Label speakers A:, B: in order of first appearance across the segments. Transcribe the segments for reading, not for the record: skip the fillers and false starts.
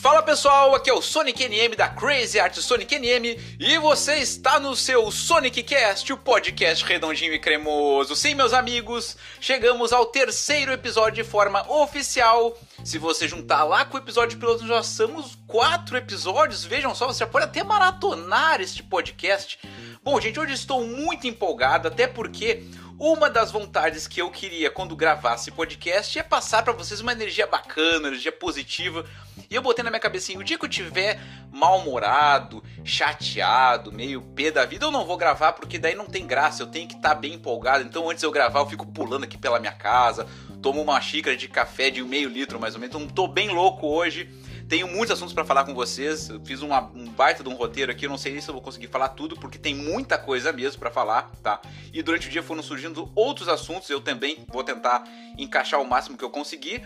A: Fala pessoal, aqui é o Sonic NM da Crazy Art Sonic NM e você está no seu Sonic Cast, o podcast redondinho e cremoso. Sim, meus amigos, chegamos ao terceiro episódio de forma oficial. Se você juntar lá com o episódio piloto, já somos 4 episódios. Vejam só, você já pode até maratonar este podcast. Bom, gente, hoje estou muito empolgado, até porque uma das vontades que eu queria quando gravasse podcast é passar pra vocês uma energia bacana, energia positiva. E eu botei na minha cabecinha, o dia que eu tiver mal-humorado, chateado, meio pé da vida, eu não vou gravar porque daí não tem graça, eu tenho que estar bem empolgado. Então antes de eu gravar eu fico pulando aqui pela minha casa, tomo uma xícara de café de meio litro mais ou menos, então tô bem louco hoje. Tenho muitos assuntos pra falar com vocês, eu fiz um baita de um roteiro aqui, eu não sei se eu vou conseguir falar tudo, porque tem muita coisa mesmo pra falar, tá? E durante o dia foram surgindo outros assuntos, eu também vou tentar encaixar o máximo que eu conseguir.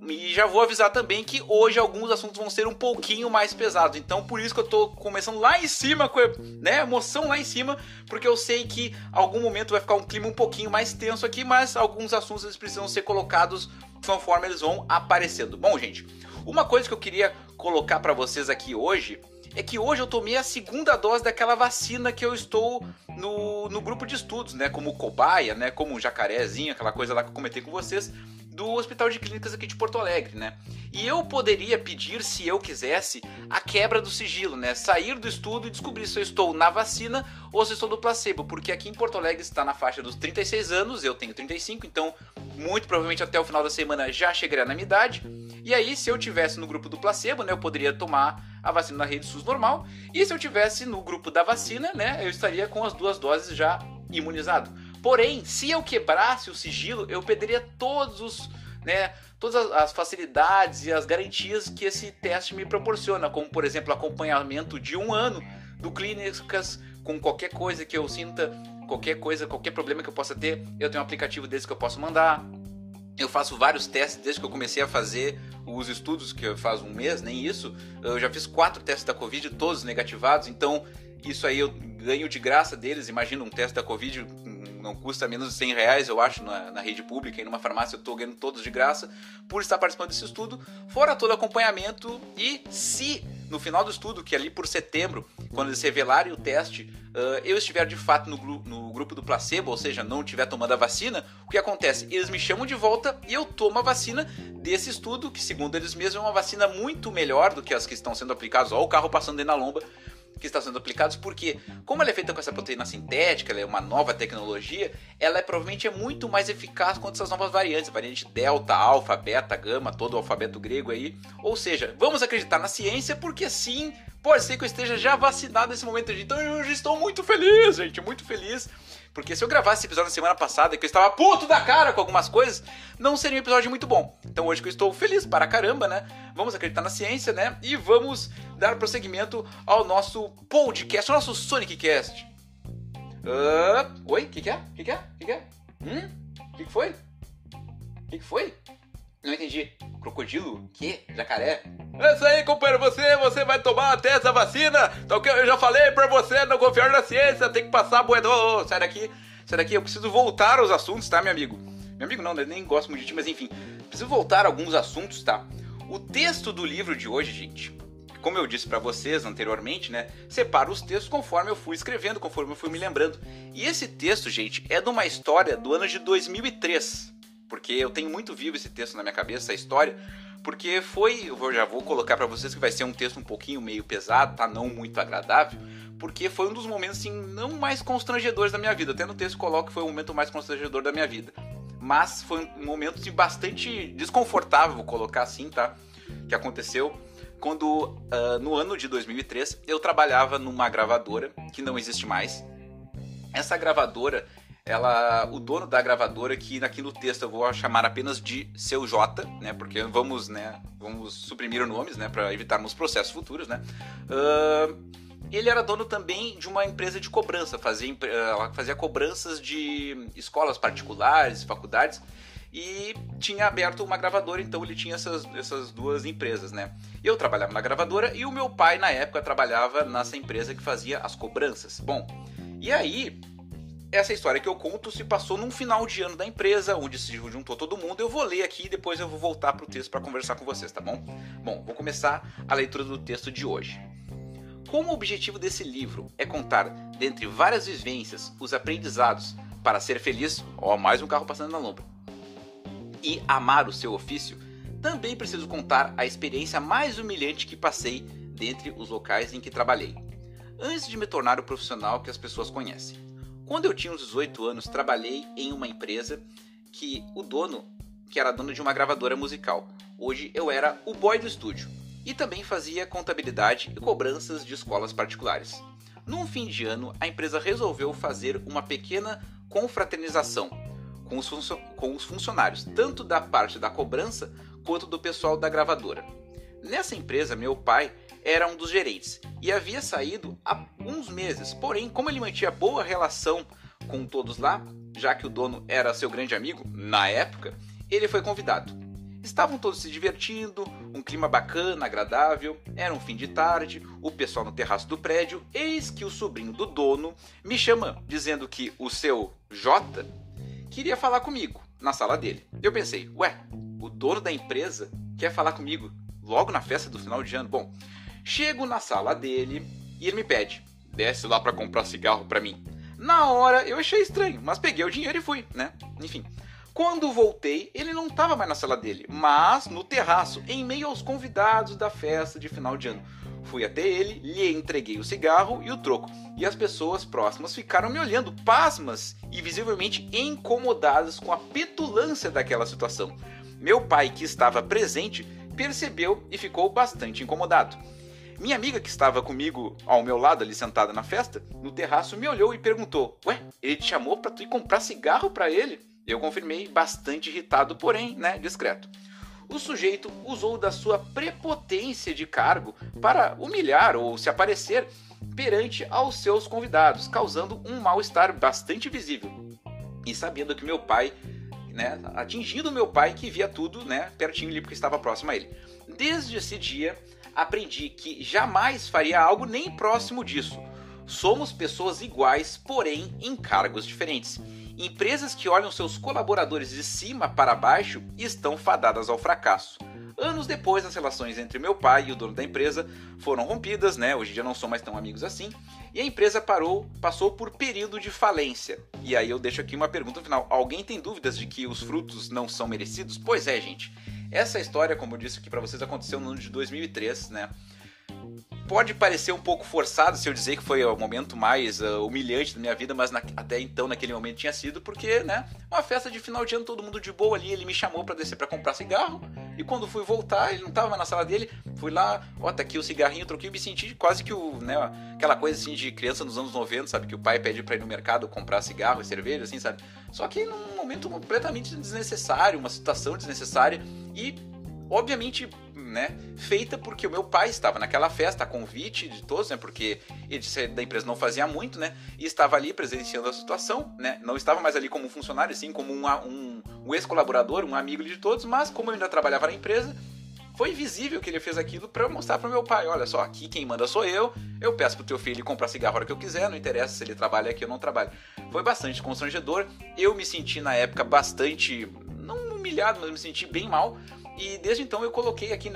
A: E já vou avisar também que hoje alguns assuntos vão ser um pouquinho mais pesados. Então por isso que eu tô começando lá em cima, né, emoção lá em cima, porque eu sei que algum momento vai ficar um clima um pouquinho mais tenso aqui, mas alguns assuntos eles precisam ser colocados conforme eles vão aparecendo. Bom, gente, uma coisa que eu queria colocar pra vocês aqui hoje é que hoje eu tomei a segunda dose daquela vacina que eu estou no grupo de estudos, né, como cobaia, né, como um jacarezinho, aquela coisa lá que eu comentei com vocês, do Hospital de Clínicas aqui de Porto Alegre, né? E eu poderia pedir, se eu quisesse, a quebra do sigilo, né? Sair do estudo e descobrir se eu estou na vacina ou se eu estou no placebo, porque aqui em Porto Alegre está na faixa dos 36 anos, eu tenho 35, então muito provavelmente até o final da semana já chegaria na minha idade. E aí, se eu tivesse no grupo do placebo, né, eu poderia tomar a vacina na rede SUS normal, e se eu tivesse no grupo da vacina, né, eu estaria com as 2 doses já imunizado. Porém, se eu quebrasse o sigilo, eu perderia todas as facilidades e as garantias que esse teste me proporciona, como por exemplo acompanhamento de 1 ano do Clínicas com qualquer coisa que eu sinta, qualquer problema que eu possa ter, eu tenho um aplicativo desse que eu posso mandar. Eu faço vários testes desde que eu comecei a fazer os estudos, que faz um mês, nem isso. Eu já fiz 4 testes da Covid, todos negativados, então isso aí eu ganho de graça deles. Imagina um teste da Covid, não custa menos de 100 reais, eu acho, na rede pública, e numa farmácia eu estou ganhando todos de graça por estar participando desse estudo, fora todo acompanhamento. E se no final do estudo, que é ali por setembro, quando eles revelarem o teste, eu estiver de fato no grupo do placebo, ou seja, não estiver tomando a vacina, o que acontece? Eles me chamam de volta e eu tomo a vacina desse estudo, que segundo eles mesmos é uma vacina muito melhor do que as que estão sendo aplicadas. Olha o carro passando aí na lomba, que está sendo aplicados, porque como ela é feita com essa proteína sintética, ela é uma nova tecnologia, ela provavelmente é muito mais eficaz contra essas novas variantes, variante delta, alfa, beta, gama, todo o alfabeto grego aí. Ou seja, vamos acreditar na ciência, porque sim, pode ser que eu esteja já vacinado nesse momento. Então eu já estou muito feliz, gente, muito feliz. Porque se eu gravasse esse episódio na semana passada, que eu estava puto da cara com algumas coisas, não seria um episódio muito bom. Então hoje que eu estou feliz para caramba, né? Vamos acreditar na ciência, né? E vamos dar prosseguimento ao nosso podcast, ao nosso Sonic Cast. Oi? O que é? O que é? O que foi? O que foi? Não entendi. Crocodilo? Que? Jacaré? É isso aí, companheiro. Você vai tomar até essa vacina. Então, eu já falei pra você não confiar na ciência. Tem que passar a moeda. Sai daqui. Eu preciso voltar aos assuntos, tá, meu amigo? Meu amigo não, eu nem gosto muito de ti, mas enfim. Preciso voltar a alguns assuntos, tá? O texto do livro de hoje, gente, como eu disse pra vocês anteriormente, né? Separo os textos conforme eu fui escrevendo, conforme eu fui me lembrando. E esse texto, gente, é de uma história do ano de 2003. Porque eu tenho muito vivo esse texto na minha cabeça, essa história, porque eu já vou colocar pra vocês que vai ser um texto um pouquinho meio pesado, tá? Não muito agradável, porque foi um dos momentos, assim, não mais constrangedores da minha vida. Até no texto coloco que foi o momento mais constrangedor da minha vida. Mas foi um momento, assim, bastante desconfortável, vou colocar assim, tá? Que aconteceu quando, no ano de 2003, eu trabalhava numa gravadora que não existe mais. Essa gravadora, o dono da gravadora, que aqui no texto eu vou chamar apenas de Seu J, né, porque vamos suprimir os nomes, né, para evitarmos processos futuros, né. Ele era dono também de uma empresa de cobrança, fazia cobranças de escolas particulares, faculdades, e tinha aberto uma gravadora, então ele tinha essas 2 empresas, né. Eu trabalhava na gravadora e o meu pai na época trabalhava nessa empresa que fazia as cobranças. Bom, e aí essa história que eu conto se passou num final de ano da empresa, onde se juntou todo mundo. Eu vou ler aqui e depois eu vou voltar pro texto para conversar com vocês, tá bom? Bom, vou começar a leitura do texto de hoje. Como o objetivo desse livro é contar, dentre várias vivências, os aprendizados para ser feliz, mais um carro passando na lombra, e amar o seu ofício, também preciso contar a experiência mais humilhante que passei dentre os locais em que trabalhei, antes de me tornar o profissional que as pessoas conhecem. Quando eu tinha uns 18 anos, trabalhei em uma empresa que era dono de uma gravadora musical. Hoje eu era o boy do estúdio e também fazia contabilidade e cobranças de escolas particulares. Num fim de ano, a empresa resolveu fazer uma pequena confraternização com os funcionários, tanto da parte da cobrança quanto do pessoal da gravadora. Nessa empresa, meu pai era um dos gerentes e havia saído há uns meses, porém, como ele mantinha boa relação com todos lá, já que o dono era seu grande amigo, na época, ele foi convidado. Estavam todos se divertindo, um clima bacana, agradável, era um fim de tarde, o pessoal no terraço do prédio, eis que o sobrinho do dono me chama, dizendo que o seu Jota queria falar comigo na sala dele. Eu pensei, o dono da empresa quer falar comigo logo na festa do final de ano? Bom, chego na sala dele e ele me pede, desce lá pra comprar cigarro pra mim. Na hora eu achei estranho, mas peguei o dinheiro e fui, né? Enfim. Quando voltei, ele não estava mais na sala dele, mas no terraço, em meio aos convidados da festa de final de ano. Fui até ele, lhe entreguei o cigarro e o troco, e as pessoas próximas ficaram me olhando, pasmas e visivelmente incomodadas com a petulância daquela situação. Meu pai, que estava presente, percebeu e ficou bastante incomodado. Minha amiga, que estava comigo ao meu lado ali sentada na festa, no terraço, me olhou e perguntou, ele te chamou para tu ir comprar cigarro para ele? Eu confirmei, bastante irritado, porém, discreto. O sujeito usou da sua prepotência de cargo para humilhar ou se aparecer perante aos seus convidados, causando um mal-estar bastante visível. E sabendo que meu pai, atingindo meu pai, que via tudo, pertinho ali, porque estava próximo a ele. Desde esse dia, aprendi que jamais faria algo nem próximo disso. Somos pessoas iguais, porém em cargos diferentes. Empresas que olham seus colaboradores de cima para baixo estão fadadas ao fracasso. Anos depois, as relações entre meu pai e o dono da empresa foram rompidas, hoje em dia não são mais tão amigos assim, e a empresa passou por período de falência. E aí eu deixo aqui uma pergunta no final, alguém tem dúvidas de que os frutos não são merecidos? Pois é, gente, essa história, como eu disse aqui para vocês, aconteceu no ano de 2003, Pode parecer um pouco forçado se eu dizer que foi o momento mais humilhante da minha vida, mas até então, naquele momento, tinha sido porque, uma festa de final de ano, todo mundo de boa ali, ele me chamou pra descer pra comprar cigarro, e quando fui voltar, ele não tava mais na sala dele, fui lá, tá aqui o cigarrinho, troquei, me senti quase que aquela coisa assim de criança nos anos 90, sabe, que o pai pede pra ir no mercado comprar cigarro e cerveja, assim, sabe, só que num momento completamente desnecessário, uma situação desnecessária, e, obviamente, feita porque o meu pai estava naquela festa, a convite de todos, porque ele da empresa não fazia muito, e estava ali presenciando a situação, não estava mais ali como um funcionário, assim, como um ex-colaborador, um amigo de todos, mas como eu ainda trabalhava na empresa, foi visível que ele fez aquilo para mostrar para o meu pai, olha só, aqui quem manda sou eu peço pro teu filho comprar cigarro a hora que eu quiser, não interessa se ele trabalha aqui ou não trabalha. Foi bastante constrangedor, eu me senti na época bastante, não humilhado, mas me senti bem mal. E desde então eu coloquei aqui,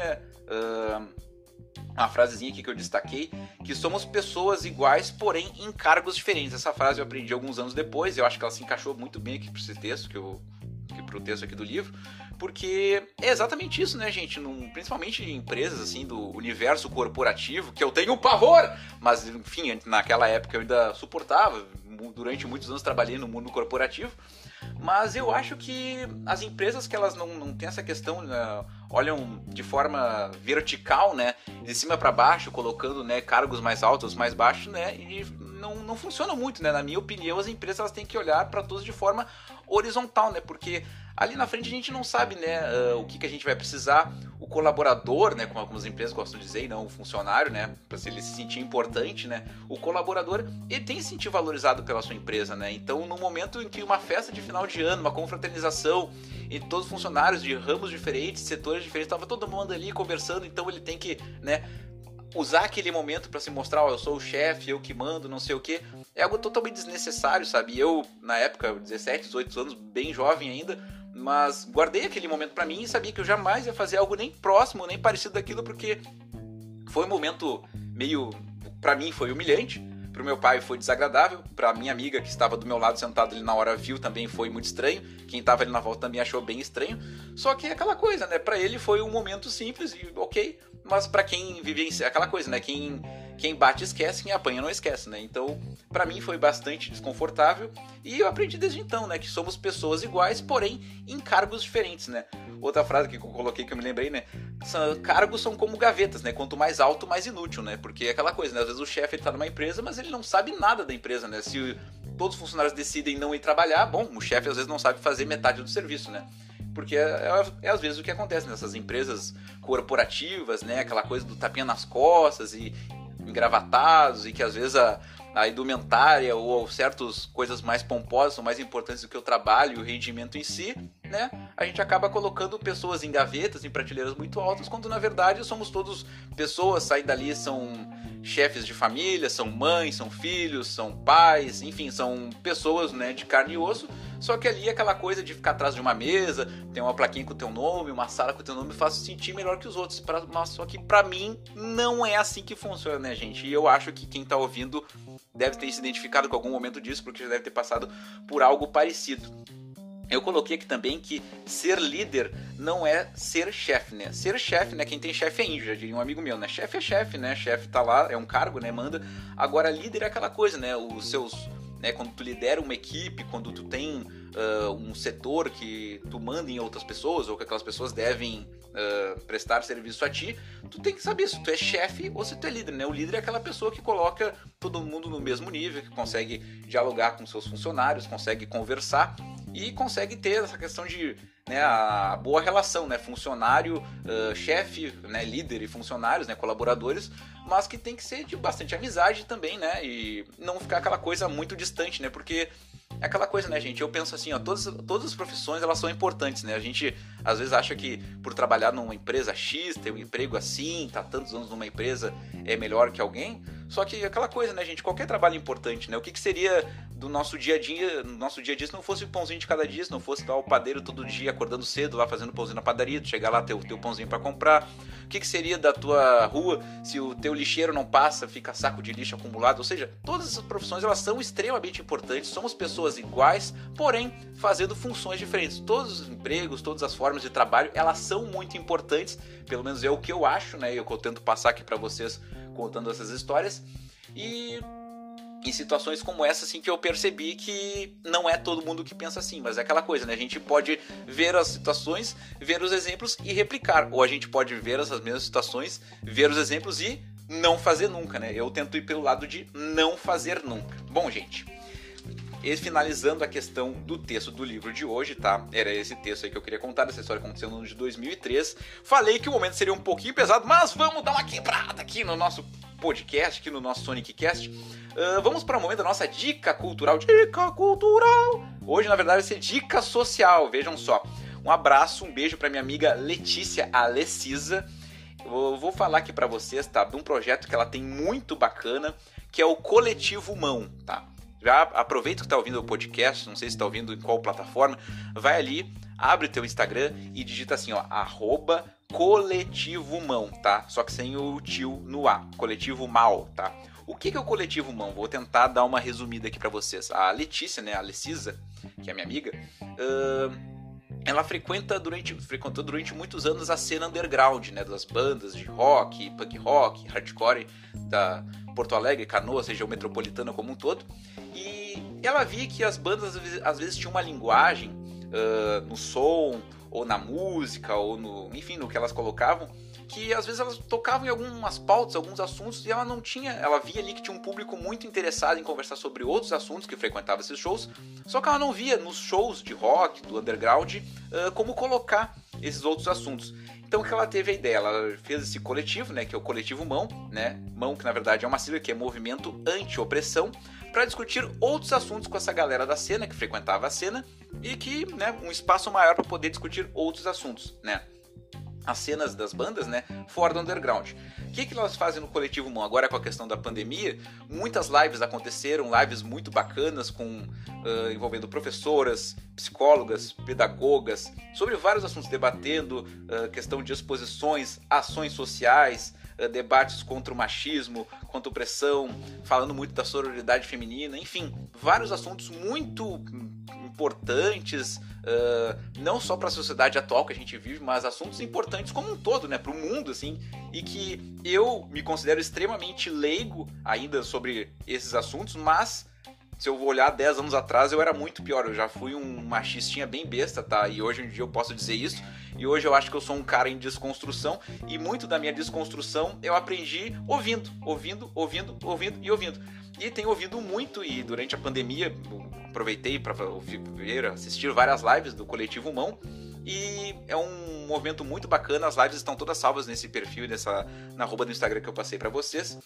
A: uma frasezinha aqui que eu destaquei, que somos pessoas iguais, porém em cargos diferentes. Essa frase eu aprendi alguns anos depois, eu acho que ela se encaixou muito bem aqui para esse texto, pro texto aqui do livro, porque é exatamente isso, gente? Principalmente em empresas, assim, do universo corporativo, que eu tenho um pavor, mas, enfim, naquela época eu ainda suportava, durante muitos anos trabalhei no mundo corporativo, mas eu acho que as empresas que elas não têm essa questão, olham de forma vertical, de cima para baixo, colocando, cargos mais altos, mais baixos, e não funciona muito, Na minha opinião, as empresas elas têm que olhar para todos de forma horizontal, porque ali na frente a gente não sabe, o que a gente vai precisar. O colaborador, como algumas empresas gostam de dizer, e não o funcionário, para ele se sentir importante, o colaborador, ele tem que se sentir valorizado pela sua empresa, Então, no momento em que uma festa de final de ano, uma confraternização, e todos os funcionários de ramos diferentes, setores diferentes, estava todo mundo ali conversando, então ele tem que, usar aquele momento para se mostrar, eu sou o chefe, eu que mando, não sei o que. é algo totalmente desnecessário, sabe? Eu, na época, 17, 18 anos, bem jovem ainda, mas guardei aquele momento pra mim e sabia que eu jamais ia fazer algo nem próximo, nem parecido daquilo, porque foi um momento meio... Pra mim foi humilhante, pro meu pai foi desagradável, pra minha amiga que estava do meu lado sentado ali na hora viu também foi muito estranho, quem estava ali na volta também achou bem estranho, só que é aquela coisa, né, pra ele foi um momento simples e ok, mas pra quem vive aquela coisa, né, quem bate esquece, quem apanha não esquece, né, então pra mim foi bastante desconfortável e eu aprendi desde então, né, que somos pessoas iguais, porém em cargos diferentes, né. Outra frase que eu coloquei que eu me lembrei, né, cargos são como gavetas, né, quanto mais alto, mais inútil, né, porque é aquela coisa, né, às vezes o chefe ele tá numa empresa, mas ele não sabe nada da empresa, né, se todos os funcionários decidem não ir trabalhar, bom, o chefe às vezes não sabe fazer metade do serviço, né, porque é às vezes o que acontece nessas empresas corporativas, né, aquela coisa do tapinha nas costas e engravatados e que às vezes a indumentária ou certas coisas mais pomposas são mais importantes do que o trabalho e o rendimento em si, né? A gente acaba colocando pessoas em gavetas, em prateleiras muito altas, quando na verdade somos todos pessoas, saem dali, são chefes de família, são mães, são filhos, são pais, enfim, são pessoas, né, de carne e osso, só que ali aquela coisa de ficar atrás de uma mesa, tem uma plaquinha com o teu nome, uma sala com o teu nome, faz se sentir melhor que os outros, mas só que pra mim não é assim que funciona, né, gente? E eu acho que quem tá ouvindo deve ter se identificado com algum momento disso, porque já deve ter passado por algo parecido. Eu coloquei aqui também que ser líder não é ser chefe, né? Ser chefe, né? Quem tem chefe é índio, já diria um amigo meu, né? Chefe é chefe, né? Chefe tá lá, é um cargo, né? Manda. Agora, líder é aquela coisa, né? Os seus... né? Quando tu lidera uma equipe, quando tu tem um setor que tu manda em outras pessoas, ou que aquelas pessoas devem prestar serviço a ti, tu tem que saber se tu é chefe ou se tu é líder, né? O líder é aquela pessoa que coloca todo mundo no mesmo nível, que consegue dialogar com seus funcionários, consegue conversar e consegue ter essa questão de, né, a boa relação, né, funcionário, chefe, né, líder e funcionários, né, colaboradores, mas que tem que ser de bastante amizade também, né, e não ficar aquela coisa muito distante, né, porque é aquela coisa, né, gente, eu penso assim, ó, todas as profissões, elas são importantes, né, a gente às vezes acha que por trabalhar numa empresa X, ter um emprego assim, tá tantos anos numa empresa, é melhor que alguém, só que aquela coisa, né, gente, qualquer trabalho é importante, né, o que seria do nosso dia a dia, se não fosse o pãozinho de cada dia, se não fosse lá o padeiro todo dia acordando cedo lá fazendo pãozinho na padaria, tu chegar lá ter o teu pãozinho pra comprar, o que seria da tua rua se o teu lixeiro não passa, fica saco de lixo acumulado, ou seja, todas essas profissões elas são extremamente importantes, somos pessoas iguais, porém fazendo funções diferentes, todos os empregos, todas as formas de trabalho, elas são muito importantes, pelo menos é o que eu acho, né, eu tento passar aqui pra vocês contando essas histórias, e em situações como essa, assim, que eu percebi que não é todo mundo que pensa assim, mas é aquela coisa, né? A gente pode ver as situações, ver os exemplos e replicar, ou a gente pode ver essas mesmas situações, ver os exemplos e não fazer nunca, né? Eu tento ir pelo lado de não fazer nunca. Bom, gente, e finalizando a questão do texto do livro de hoje, tá? Era esse texto aí que eu queria contar, essa história aconteceu no ano de 2003. Falei que o momento seria um pouquinho pesado, mas vamos dar uma quebrada aqui no nosso podcast, aqui no nosso Sonic Cast. Vamos para o momento da nossa dica cultural. Dica cultural! Hoje, na verdade, vai ser dica social, vejam só. Um abraço, um beijo para minha amiga Letícia Alessisa. Eu vou falar aqui para vocês, tá? De um projeto que ela tem muito bacana, que é o Coletivo Mão, tá? Já aproveita que tá ouvindo o podcast, não sei se tá ouvindo em qual plataforma, vai ali, abre o teu Instagram e digita assim, ó, @Coletivo Mão, tá? Só que sem o tio no A, Coletivo Mal, tá? O que é o Coletivo Mão? Vou tentar dar uma resumida aqui pra vocês. A Letícia, né, a Alessisa, que é minha amiga, ela frequentou durante muitos anos a cena underground, né, das bandas de rock, punk rock, hardcore da Porto Alegre, Canoas, região metropolitana como um todo, e ela via que as bandas às vezes tinham uma linguagem no som, ou na música, ou no que elas colocavam, que às vezes elas tocavam em algumas pautas, alguns assuntos, e ela via ali que tinha um público muito interessado em conversar sobre outros assuntos que frequentava esses shows, só que ela não via nos shows de rock, do underground, como colocar esses outros assuntos. Então que ela teve a ideia, ela fez esse coletivo, né, que é o Coletivo Mão, né, Mão que na verdade é uma sigla que é Movimento Anti-Opressão, para discutir outros assuntos com essa galera da cena, que frequentava a cena, e que, né, um espaço maior para poder discutir outros assuntos, né. as cenas das bandas, né, fora do underground. O que elas fazem no Coletivo Humão? Agora com a questão da pandemia, muitas lives aconteceram, lives muito bacanas, envolvendo professoras, psicólogas, pedagogas, sobre vários assuntos, debatendo questão de exposições, ações sociais, debates contra o machismo, contra a opressão, falando muito da sororidade feminina, enfim, vários assuntos muito importantes, não só para a sociedade atual que a gente vive, mas assuntos importantes como um todo, né, para o mundo, assim, e que eu me considero extremamente leigo ainda sobre esses assuntos, mas se eu olhar 10 anos atrás, eu era muito pior, eu já fui um machistinha bem besta, tá, e hoje em dia eu posso dizer isso, e hoje eu acho que eu sou um cara em desconstrução, e muito da minha desconstrução eu aprendi ouvindo. E tenho ouvido muito, e durante a pandemia aproveitei para assistir várias lives do Coletivo Humão, e é um movimento muito bacana. As lives estão todas salvas nesse perfil, na arroba do Instagram que eu passei para vocês.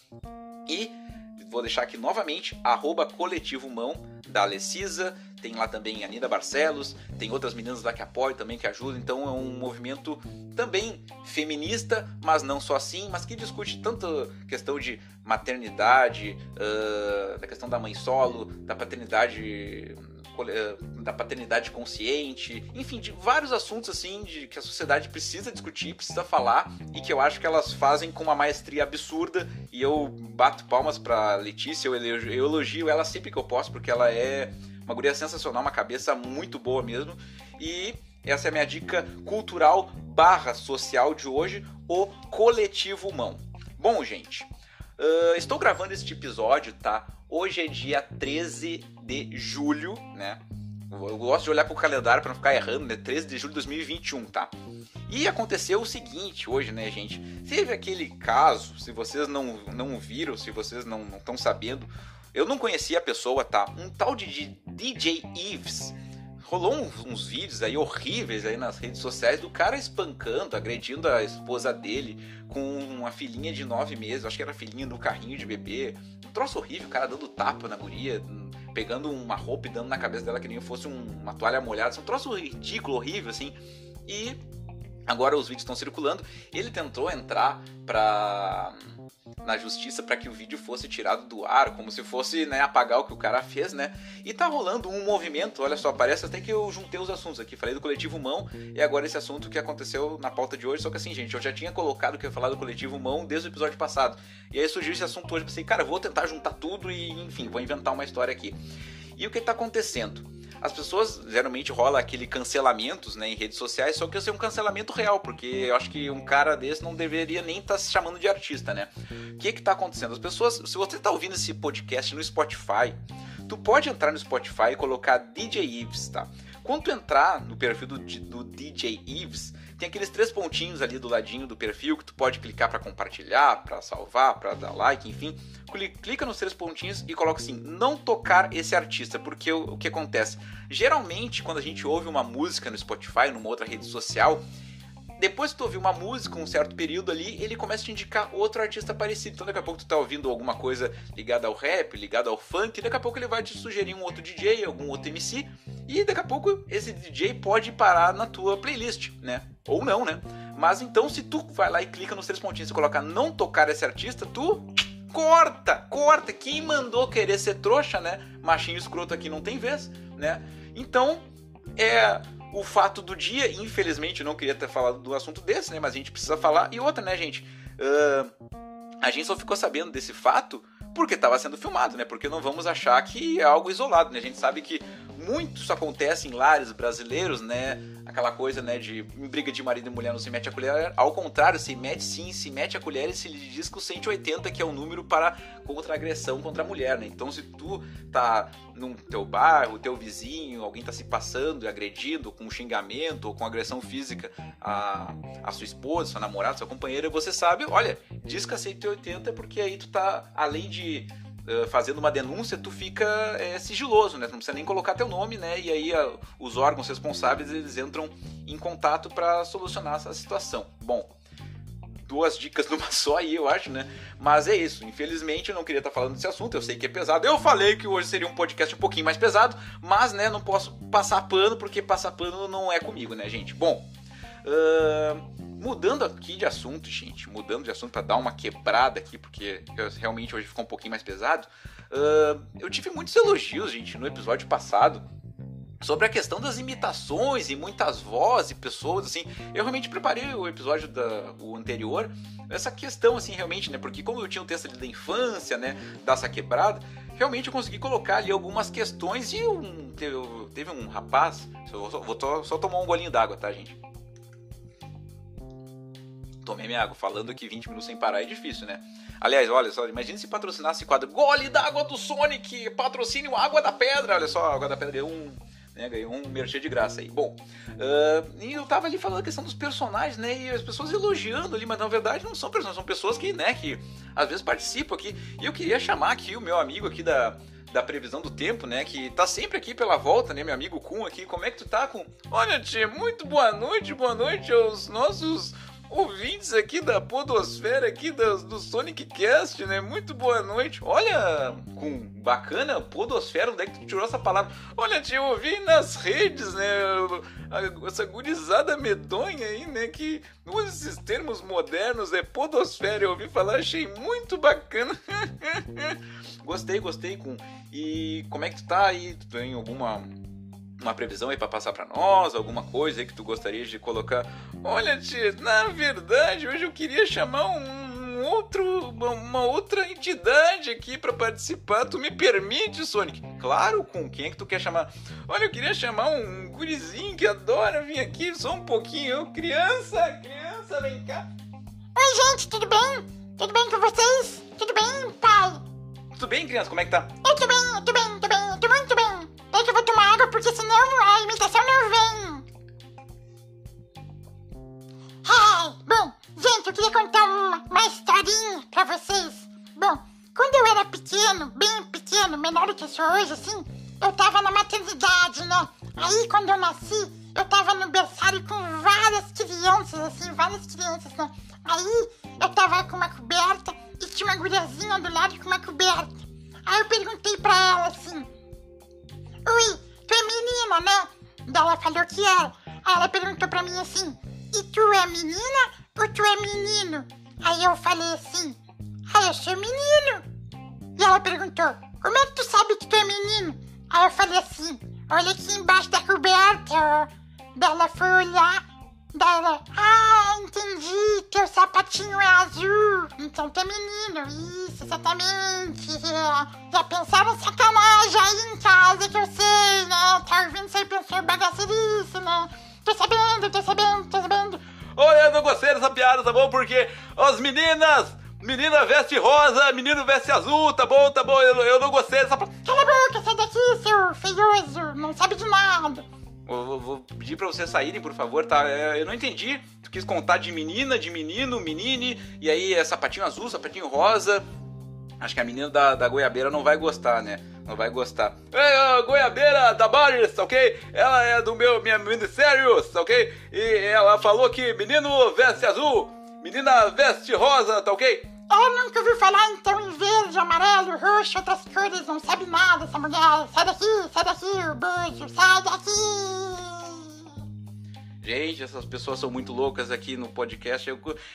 A: E vou deixar aqui novamente, @Coletivo Humão, da Alecisa, tem lá também a Nina Barcelos, tem outras meninas lá que apoiam também, que ajudam, então é um movimento também feminista, mas não só assim, mas que discute tanto questão de maternidade, da questão da mãe solo, da paternidade consciente, enfim, de vários assuntos assim que a sociedade precisa discutir, precisa falar, e que eu acho que elas fazem com uma maestria absurda, e eu bato palmas pra Letícia, eu elogio ela sempre que eu posso, porque ela é uma guria sensacional, uma cabeça muito boa mesmo, e essa é a minha dica cultural / social de hoje, o Coletivo Humão. Bom, gente, estou gravando este episódio, tá? Hoje é dia 13 de julho, né? Eu gosto de olhar pro calendário pra não ficar errando, né? 13 de julho de 2021, tá? E aconteceu o seguinte hoje, né, gente? Teve aquele caso, se vocês não viram, se vocês não estão sabendo, eu não conhecia a pessoa, tá? Um tal de DJ Ives. Rolou uns vídeos aí horríveis aí nas redes sociais do cara espancando, agredindo a esposa dele com uma filhinha de 9 meses, acho que era a filhinha do carrinho de bebê. Um troço horrível, o cara dando tapa na guria, pegando uma roupa e dando na cabeça dela que nem fosse uma toalha molhada. Um troço ridículo, horrível, assim. E agora os vídeos estão circulando. Ele tentou entrar na justiça para que o vídeo fosse tirado do ar, como se fosse, né, apagar o que o cara fez, né? E tá rolando um movimento, olha só, parece até que eu juntei os assuntos aqui, falei do Coletivo Humão e agora esse assunto que aconteceu na pauta de hoje, só que assim, gente, eu já tinha colocado que eu ia falar do Coletivo Humão desde o episódio passado, e aí surgiu esse assunto hoje, pensei, cara, eu vou tentar juntar tudo e, enfim, vou inventar uma história aqui. E o que tá acontecendo? As pessoas, geralmente rola aquele cancelamentos, né, em redes sociais, só que esse é um cancelamento real, porque eu acho que um cara desse não deveria nem estar se chamando de artista, né? O que tá acontecendo? As pessoas, se você tá ouvindo esse podcast no Spotify, tu pode entrar no Spotify e colocar DJ Ives, tá? Quando tu entrar no perfil do DJ Ives, tem aqueles 3 pontinhos ali do ladinho do perfil que tu pode clicar para compartilhar, para salvar, para dar like, enfim. Clica nos 3 pontinhos e coloca assim, não tocar esse artista, porque o que acontece? Geralmente, quando a gente ouve uma música no Spotify, numa outra rede social, depois que tu ouvir uma música, um certo período ali, ele começa a te indicar outro artista parecido. Então daqui a pouco tu tá ouvindo alguma coisa ligada ao rap, ligada ao funk, e daqui a pouco ele vai te sugerir um outro DJ, algum outro MC, e daqui a pouco esse DJ pode parar na tua playlist, né? Ou não, né? Mas então se tu vai lá e clica nos 3 pontinhos e coloca não tocar esse artista, tu corta! Quem mandou querer ser trouxa, né? Machinho escroto aqui não tem vez, né? Então, o fato do dia, infelizmente eu não queria ter falado do assunto desse, né? Mas a gente precisa falar. E outra, né, gente? A gente só ficou sabendo desse fato porque estava sendo filmado, né? Porque não vamos achar que é algo isolado, né? A gente sabe que muito isso acontece em lares brasileiros, né? Aquela coisa, né, de briga de marido e mulher não se mete a colher. Ao contrário, se mete a colher e se lhe diz que o 180, que é o número para contra agressão contra a mulher, né? Então se tu tá no teu bairro, teu vizinho, alguém tá se passando e agredindo com xingamento ou com agressão física a sua esposa, sua namorada, sua companheira, você sabe, olha, diz que é 180 porque aí tu tá, além de fazendo uma denúncia, tu fica sigiloso, né? Tu não precisa nem colocar teu nome, né? E aí os órgãos responsáveis, eles entram em contato para solucionar essa situação. Bom, 2 dicas numa só aí, eu acho, né? Mas é isso. Infelizmente, eu não queria estar falando desse assunto. Eu sei que é pesado. Eu falei que hoje seria um podcast um pouquinho mais pesado, mas, né, não posso passar pano, porque passar pano não é comigo, né, gente? Bom, mudando aqui de assunto, gente, mudando de assunto para dar uma quebrada aqui, porque realmente hoje ficou um pouquinho mais pesado. Eu tive muitos elogios, gente, no episódio passado, sobre a questão das imitações e muitas vozes e pessoas, assim. Eu realmente preparei o episódio o anterior, essa questão, assim, realmente, né? Porque como eu tinha um texto ali da infância, né? Dessa quebrada, realmente eu consegui colocar ali algumas questões e teve um rapaz... Vou só tomar um golinho d'água, tá, gente? Tomei minha água. Falando que 20 minutos sem parar é difícil, né? Aliás, olha só, imagina se patrocinasse quadro Gole d'água do Sonic, patrocínio Água da Pedra. Olha só, a Água da Pedra ganhou um merchan de graça aí. Bom, e eu tava ali falando a questão dos personagens, né? E as pessoas elogiando ali, mas na verdade não são personagens, são pessoas que, né, que às vezes participam aqui. E eu queria chamar aqui o meu amigo aqui da previsão do tempo, né? Que tá sempre aqui pela volta, né? Meu amigo Kun aqui. Como é que tu tá, Kun? Olha, tia, muito boa noite aos nossos ouvintes aqui da podosfera aqui do Sonic Cast, né? Muito boa noite. Olha, com bacana, podosfera, onde é que tu tirou essa palavra? Olha, tia, eu ouvi nas redes, né? Essa gurizada medonha aí, né? Que usa esses termos modernos, podosfera. Eu ouvi falar, achei muito bacana. Gostei, com. E como é que tu tá aí? Tu tem alguma previsão aí pra passar pra nós? Alguma coisa aí que tu gostaria de colocar? Olha, tia, na verdade, hoje eu queria chamar uma outra entidade aqui pra participar. Tu me permite, Sonic? Claro, com quem é que tu quer chamar? Olha, eu queria chamar um gurizinho que adora vir aqui só um pouquinho. Criança, vem cá.
B: Oi, gente, tudo bem? Tudo bem com vocês? Tudo bem, pai?
A: Tudo bem, criança? Como é que tá?
B: Eu tô bem, muito bem. Daí que eu vou tomar água, porque senão a imitação não vem. Bom, gente, eu queria contar uma historinha pra vocês. Bom, quando eu era pequeno, bem pequeno, menor do que eu sou hoje, assim, eu tava na maternidade, né? Aí, quando eu nasci, eu tava no berçário com várias crianças, né? Aí, eu tava com uma coberta e tinha uma guriazinha do lado com uma coberta. Aí eu perguntei pra ela assim: oi, tu é menina, né? Daí ela falou que era. Aí ela perguntou pra mim assim: e tu é menina ou tu é menino? Aí eu falei assim: eu sou menino. E ela perguntou: como é que tu sabe que tu é menino? Aí eu falei assim: olha aqui embaixo da coberta. Daí ela foi olhar. Daí ela: entendi, teu sapatinho é azul, então tu é menino. Isso, exatamente. Já pensaram sacanagem aí em casa, que eu sei, né? Tá ouvindo isso aí, pensou bagaceirice, né? Tô sabendo.
A: Olha, eu não gostei dessa piada, tá bom? Porque as menina veste rosa, menino veste azul, tá bom? Eu não gostei dessa...
B: Cala a boca, sai daqui, seu feioso, não sabe de nada.
A: Vou pedir pra vocês saírem, por favor, tá? Eu não entendi. Tu quis contar de menina, de menino, menine, e aí é sapatinho azul, sapatinho rosa. Acho que a menina da goiabeira não vai gostar, né? Não vai gostar. Ei, goiabeira da Bares, ok? Ela é do minha ministério, ok? E ela falou que menino veste azul, menina veste rosa, tá ok?
B: Ela nunca ouviu falar então em verde, amarelo, roxo, outras cores, não sabe nada essa mulher. Sai daqui, o bucho, sai daqui.
A: Gente, essas pessoas são muito loucas aqui no podcast.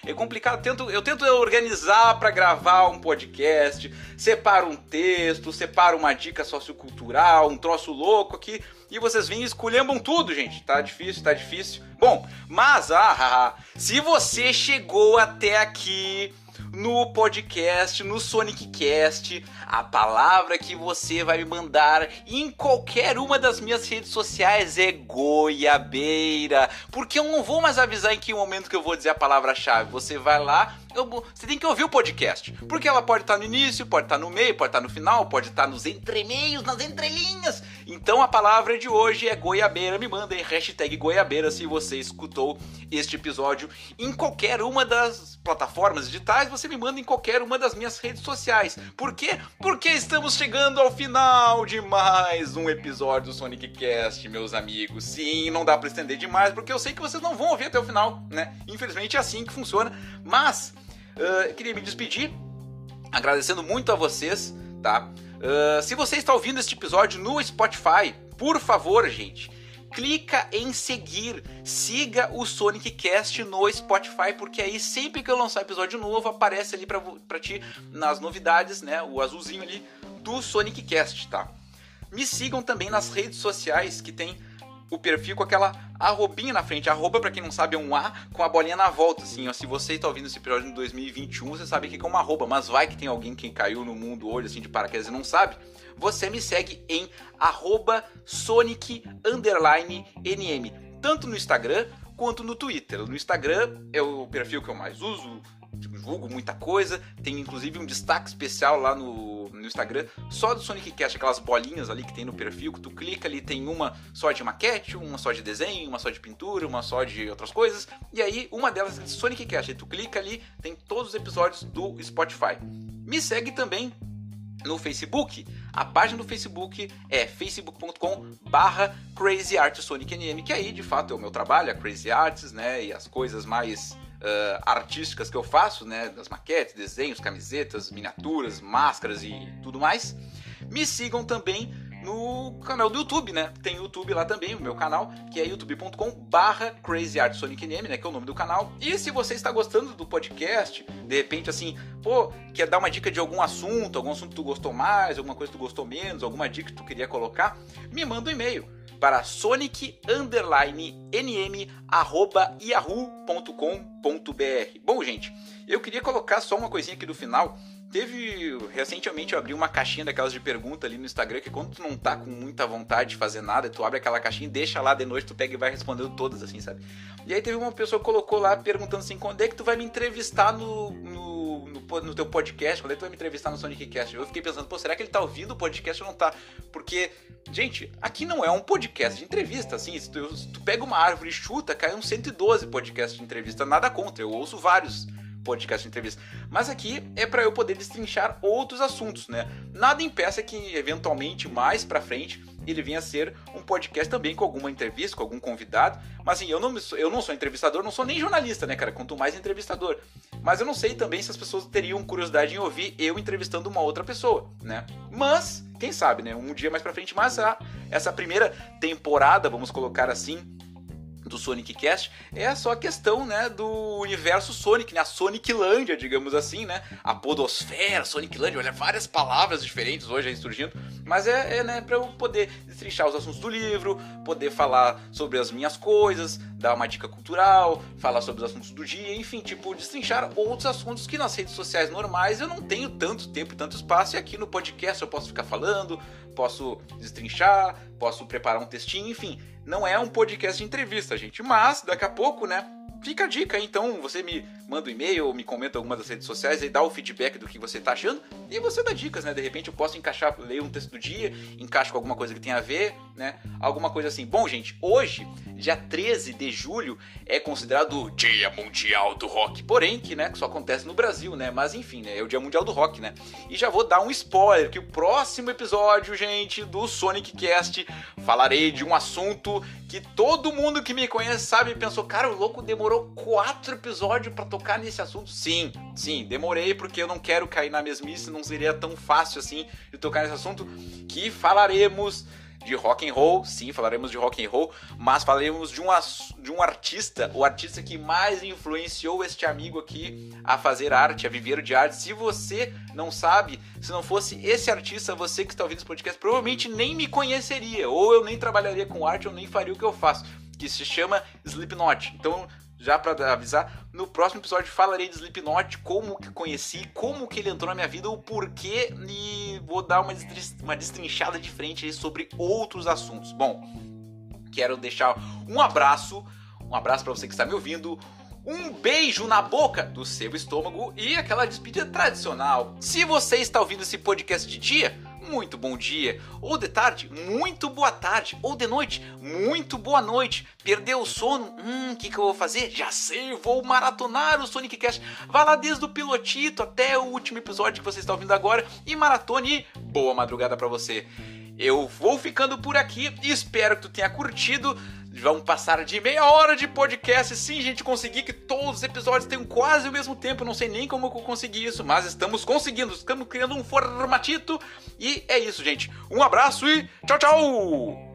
A: É complicado. Eu tento organizar pra gravar um podcast. Separo um texto, separo uma dica sociocultural, um troço louco aqui. E vocês vêm e esculhambam tudo, gente. Tá difícil. Bom, mas, se você chegou até aqui no podcast, no Sonic Cast, a palavra que você vai me mandar em qualquer uma das minhas redes sociais é goiabeira, porque eu não vou mais avisar em que momento que eu vou dizer a palavra-chave. Você vai lá, você tem que ouvir o podcast, porque ela pode estar no início, pode estar no meio, pode estar no final, pode estar nos entremeios, nas entrelinhas. Então a palavra de hoje é goiabeira. Me manda aí hashtag goiabeira se você escutou este episódio em qualquer uma das plataformas digitais. Você me manda em qualquer uma das minhas redes sociais. Por quê? Porque estamos chegando ao final de mais um episódio do Sonic Cast, meus amigos. Sim, não dá pra estender demais, porque eu sei que vocês não vão ouvir até o final, né? Infelizmente é assim que funciona. Mas eu queria me despedir agradecendo muito a vocês, tá? Se você está ouvindo este episódio no Spotify, por favor, gente, clica em seguir, siga o Sonic Cast no Spotify, porque aí sempre que eu lançar episódio novo, aparece ali pra ti nas novidades, né, o azulzinho ali do Sonic Cast, tá? Me sigam também nas redes sociais, que tem o perfil com aquela arrobinha na frente. Arroba, pra quem não sabe, é um A com a bolinha na volta, assim, ó. Se você está ouvindo esse episódio em 2021, você sabe que é uma arroba, mas vai que tem alguém que caiu no mundo hoje, assim, de paraquedas e não sabe. Você me segue em @Sonic_NM, tanto no Instagram quanto no Twitter. No Instagram é o perfil que eu mais uso, divulgo muita coisa, tem inclusive um destaque especial lá no Instagram, só do Sonic Cast, aquelas bolinhas ali que tem no perfil, que tu clica ali, tem uma só de maquete, uma só de desenho, uma só de pintura, uma só de outras coisas, e aí uma delas é Sonic Cast, aí tu clica ali, tem todos os episódios do Spotify. Me segue também no Facebook. A página do Facebook é facebook.com/crazyartsonicnm, que aí de fato é o meu trabalho, a Crazy Arts, né, e as coisas mais artísticas que eu faço, né, das maquetes, desenhos, camisetas, miniaturas, máscaras e tudo mais. Me sigam também no canal do YouTube, né? Tem YouTube lá também, o meu canal, que é youtube.com/crazyartsonicnm, né, que é o nome do canal. E se você está gostando do podcast, de repente assim, quer dar uma dica de algum assunto que tu gostou mais, alguma coisa que tu gostou menos, alguma dica que tu queria colocar, me manda um e-mail para sonic_nm@yahoo.com.br. Bom, gente, eu queria colocar só uma coisinha aqui do final. Recentemente eu abri uma caixinha daquelas de pergunta ali no Instagram, que quando tu não tá com muita vontade de fazer nada, tu abre aquela caixinha e deixa lá de noite, tu pega e vai respondendo todas, assim, sabe? E aí teve uma pessoa que colocou lá perguntando assim, quando é que tu vai me entrevistar no teu podcast, quando é que tu vai me entrevistar no Sonic Cast? Eu fiquei pensando, será que ele tá ouvindo o podcast ou não tá? Porque, gente, aqui não é um podcast de entrevista, assim, se tu pega uma árvore e chuta, cai uns 112 podcasts de entrevista, nada contra, eu ouço vários podcast de entrevista, mas aqui é para eu poder destrinchar outros assuntos, né? Nada impeça que eventualmente mais para frente ele venha a ser um podcast também com alguma entrevista, com algum convidado, mas assim, eu não sou entrevistador, não sou nem jornalista, né, cara, quanto mais entrevistador, mas eu não sei também se as pessoas teriam curiosidade em ouvir eu entrevistando uma outra pessoa, né? Mas, quem sabe, né, um dia mais pra frente, mas essa primeira temporada, vamos colocar assim, do Sonic Cast, é só a questão, né, do universo Sonic, né, a Soniclândia, digamos assim, né, a podosfera, Soniclândia, olha, várias palavras diferentes hoje aí surgindo, mas né, pra eu poder destrinchar os assuntos do livro, poder falar sobre as minhas coisas, dar uma dica cultural, falar sobre os assuntos do dia, enfim, tipo, destrinchar outros assuntos que nas redes sociais normais eu não tenho tanto tempo e tanto espaço, e aqui no podcast eu posso ficar falando, posso destrinchar, posso preparar um textinho, enfim, não é um podcast de entrevista, gente, mas daqui a pouco, né, fica a dica, então você me manda um e-mail ou me comenta alguma das redes sociais e dá o feedback do que você tá achando e você dá dicas, né, de repente eu posso encaixar, ler um texto do dia, encaixo com alguma coisa que tem a ver, né, alguma coisa assim. Bom, gente, hoje, dia 13 de julho, é considerado o Dia Mundial do Rock, porém, que, né, só acontece no Brasil, né, mas enfim, né, é o Dia Mundial do Rock, né, e já vou dar um spoiler, que o próximo episódio, gente, do Sonic Cast, falarei de um assunto que todo mundo que me conhece sabe e pensou, cara, o louco demorou 4 episódios pra tocar nesse assunto. Sim, demorei porque eu não quero cair na mesmice, não seria tão fácil assim de tocar nesse assunto, que falaremos de rock and roll, sim, falaremos de rock and roll, mas falaremos de um artista, o artista que mais influenciou este amigo aqui a fazer arte, a viver de arte. Se você não sabe, se não fosse esse artista, você que está ouvindo esse podcast provavelmente nem me conheceria, ou eu nem trabalharia com arte, ou nem faria o que eu faço, que se chama Slipknot. Então, já para avisar, no próximo episódio falarei de Slipknot, como que conheci, como que ele entrou na minha vida, o porquê, e vou dar uma destrinchada diferente aí sobre outros assuntos. Bom, quero deixar um abraço para você que está me ouvindo, um beijo na boca do seu estômago e aquela despedida tradicional. Se você está ouvindo esse podcast de dia, muito bom dia, ou de tarde, muito boa tarde, ou de noite, muito boa noite. Perdeu o sono? O que eu vou fazer? Já sei, vou maratonar o Sonic Cast. Vá lá desde o pilotito até o último episódio que você está ouvindo agora e maratone, e boa madrugada pra você. Eu vou ficando por aqui e espero que tu tenha curtido. Vamos passar de meia hora de podcast. Sim, gente, consegui que todos os episódios tenham quase o mesmo tempo. Não sei nem como eu consegui isso, mas estamos conseguindo. Estamos criando um formatito. E é isso, gente. Um abraço e tchau, tchau!